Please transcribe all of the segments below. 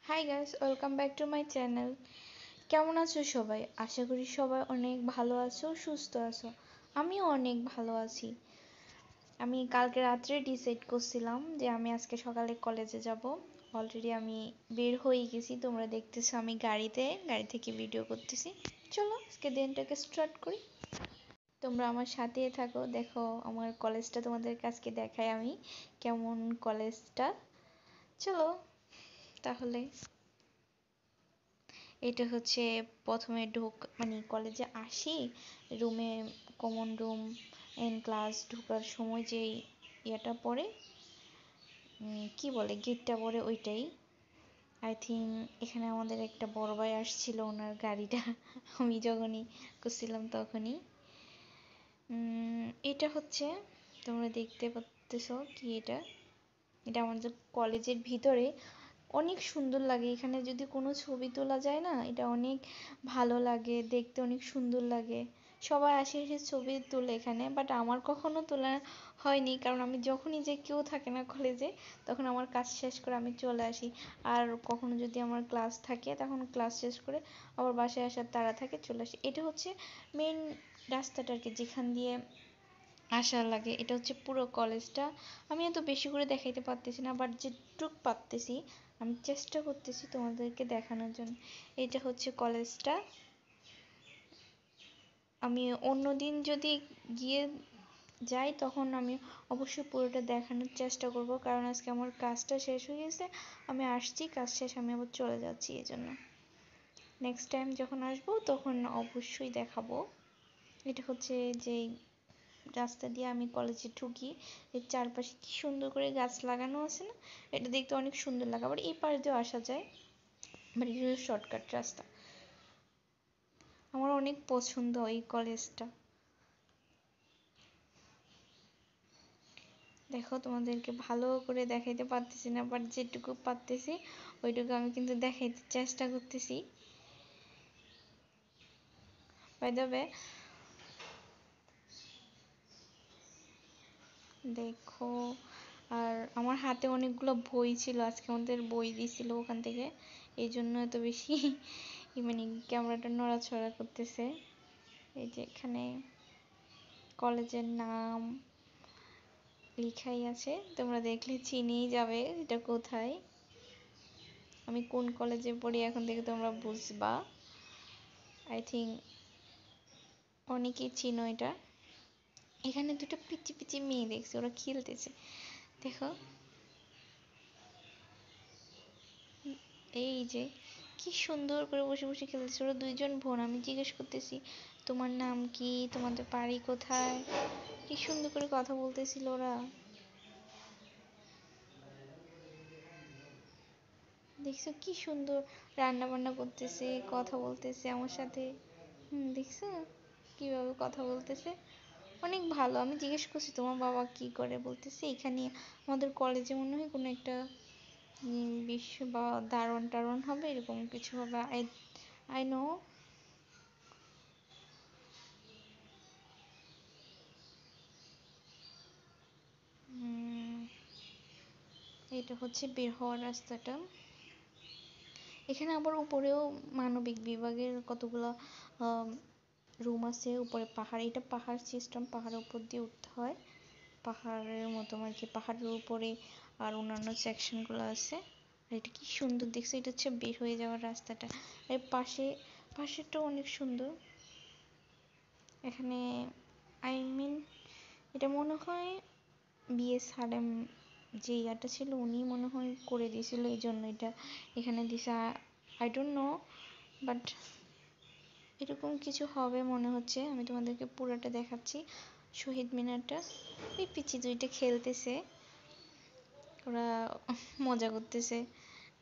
Hi guys, welcome back to my channel. কেমন আছো সবাই? আশা করি সবাই অনেক ভালো আছো, সুস্থ আছো। আমিও অনেক ভালো আছি। আমি কালকে রাত্রে ডিসাইড করছিলাম যে আমি আজকে সকালে কলেজে যাব। অলরেডি আমি বের হয়ে গেছি, তোমরা দেখতেছো আমি গাড়ি থেকে ভিডিও করতেছি। চলো আজকে দিনটাকে স্টার্ট করি। তোমরা আমার সাথেই থাকো, দেখো আমার কলেজটা তোমাদের কাছকে দেখাই আমি কেমন কলেজটা। চলো তাহলে। এটা হচ্ছে প্রথমে মানে কলেজে আসি, রুমে কমন রুম এন্ড ক্লাস ঢোকার সময় যে ইয়েটা পড়ে, কি বলে গেটটা পড়ে ওইটাই। আই থিঙ্ক এখানে আমাদের একটা বড় ভাই আসছিল, ওনার গাড়িটা আমি যখনই করছিলাম তখনই। এটা হচ্ছে তোমরা দেখতে পাচ্তেছো কি এটা এটা আমাদের কলেজের ভিতরে। অনেক সুন্দর লাগে এখানে যদি কোনো ছবি তোলা যায় না, এটা অনেক ভালো লাগে দেখতে, অনেক সুন্দর লাগে। সবাই আসে এসে ছবি তোলে এখানে, বাট আমার কখনো তোলা হয়নি, কারণ আমি যখনই যে কেউ থাকে না কলেজে তখন আমার কাজ শেষ করে আমি চলে আসি। আর কখনো যদি আমার ক্লাস থাকে তখন ক্লাস শেষ করে আবার বাসায় আসার তাড়া থাকে, চলে আসি। এটা হচ্ছে মেইন রাস্তাটা আর কি, যেখান দিয়ে আশা লাগে। এটা হচ্ছে পুরো কলেজটা। আমি এত বেশি করে দেখাইতে পারতেছি না, বাট যেটুক পারতেছি আমি চেষ্টা করতেছি তোমাদেরকে দেখানোর জন্য। এটা হচ্ছে কলেজটা। আমি অন্যদিন যদি গিয়ে যাই তখন আমি অবশ্যই পুরোটা দেখানোর চেষ্টা করব, কারণ আজকে আমার কাজটা শেষ হয়ে গেছে। আমি আসছি, কাজ শেষ আমি আবার চলে যাচ্ছি, এই জন্য নেক্সট টাইম যখন আসবো তখন অবশ্যই দেখাবো। এটা হচ্ছে যে রাস্তা দিয়ে আমি কলেজে ঢুকি, এর চারপাশে কি সুন্দর করে গাছ লাগানো আছে না, এটা দেখতে অনেক সুন্দর লাগে। আবার এই পাশ দিয়েও আসা যায়, বাট এটা শর্টকাট রাস্তা। আমার অনেক পছন্দ এই কলেজটা। দেখো তোমাদেরকে ভালো করে দেখাইতে পারতেছি না, বাট যেটুকু পারতেছি ওইটুকু আমি কিন্তু দেখাইতে চেষ্টা করতেছি। বাই দ্য ওয়ে, দেখো আর আমার হাতে অনেকগুলো বই ছিল, আজকে আমাদের বই দিছিল ওখান থেকে, এই জন্য এত বেশি মানে ক্যামেরাটা নড়াচড়া করতেছে। এই যে এখানে কলেজের নাম লেখাই আছে, তোমরা দেখলে চিনেই যাবে এটা কোথায়, আমি কোন কলেজে পড়ি এখন থেকে তোমরা বুঝবা। আই থিঙ্ক অনেকেই চিনো এটা। এখানে দুটো পিচি পিচি মেয়ে দেখছি, ওরা খেলতেছে, দেখো এই যে কি সুন্দর করে বসে বসে খেলতেছে। ওরা দুইজন বোন। আমি জিজ্ঞেস করতেছি তোমার নাম কি, তোমাদের বাড়ি কোথায়, কি সুন্দর করে কথা বলতেছিল ওরা। দেখছো কি সুন্দর রান্না বান্না করতেছে, কথা বলতেছে আমার সাথে। দেখছো কিভাবে কথা বলতেছে, অনেক ভালো। আমি জিজ্ঞেস করছি তোমার বাবা কি করে, বলতেছে এখানে আমাদের কলেজে মনে হয় কোনো একটা বিশ্ব বা দারোয়ান টারোয়ান হবে, এরকম কিছু হবে। I I know. এটা হচ্ছে বের হওয়ার রাস্তাটা। এখানে আবার উপরেও মানবিক বিভাগের কতগুলো রুম আছে, উপরে পাহাড়, এটা পাহাড় সিস্টেম, পাহাড়ের উপর দিয়ে উঠতে হয়, পাহাড়ের মতো আর কি, পাহাড়ের উপরে আর অন্যান্য সেকশনগুলো আছে। আর এটা কি সুন্দর দেখছো, এটা হচ্ছে বের হয়ে যাওয়ার রাস্তাটা। এর পাশেরটাও অনেক সুন্দর। এখানে আই মিন এটা মনে হয় বিএস হারেম যে ইয়াটা ছিল উনি মনে হয় করে দিয়েছিল, এই জন্য এটা এখানে দিছে। আই ডোন্ট নো, বাট এরকম কিছু হবে মনে হচ্ছে। আমি তোমাদেরকে পুরোটা দেখাচ্ছি। শহীদ মিনারটা, ওই পিচি দুইটা খেলতেছে, ওরা মজা করতেছে,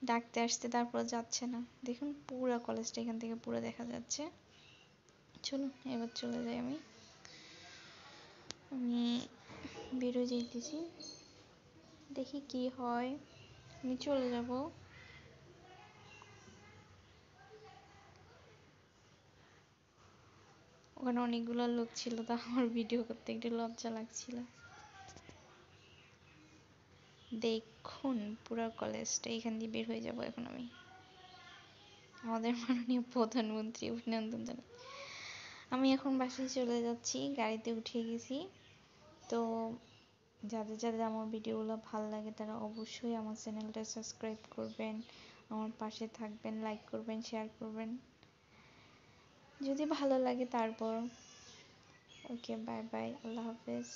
ডাকতে আসতে তারপর যাচ্ছে না। দেখুন পুরা কলেজটা এখান থেকে পুরো দেখা যাচ্ছে। চলুন এবার চলে যাই। আমি আমি বেরোয় যাইতেছি, দেখি কি হয়। আমি চলে যাব। ওখানে অনেকগুলো লোক ছিল, তা আমার ভিডিও করতে একটু লজ্জা লাগছিল। দেখুন পুরো কলেজটা, এখান দিয়ে বের হয়ে যাব এখন আমি। আমাদের মাননীয় প্রধানমন্ত্রী অভিনন্দন জানাই। আমি এখন বাসায় চলে যাচ্ছি, গাড়িতে উঠে গেছি। তো যাদের যাদের আমার ভিডিওগুলো ভালো লাগে তারা অবশ্যই আমার চ্যানেলটা সাবস্ক্রাইব করবেন, আমার পাশে থাকবেন, লাইক করবেন, শেয়ার করবেন যদি ভালো লাগে। তারপর ওকে, বাই বাই, আল্লাহ হাফেজ।